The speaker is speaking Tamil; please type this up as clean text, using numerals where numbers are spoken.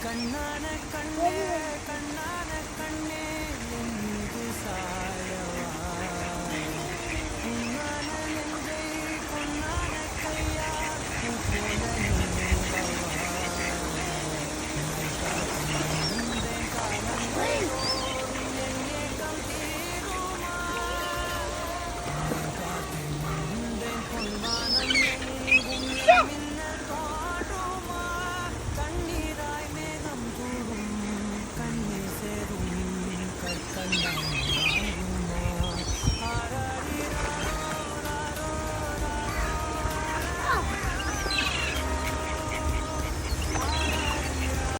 கண்ணான கண்ணே கண்ணான கண்ணே என் மீது சாயவா உன்னான நெஞ்சை பொன்னான கையால் பூ போல நீவவா உன்னை காத்து நின்றேன் காலங்கள் தோறும் என் ஏக்கம் தீருமா உன்னை காத்து நின்றேன் பொன்வானம் எங்கும் என் மின்னல் தோன்றுமா கண்ணீராய் மேகம் தூரும் கண்ணீர் சேரும் கற்கண்டாம்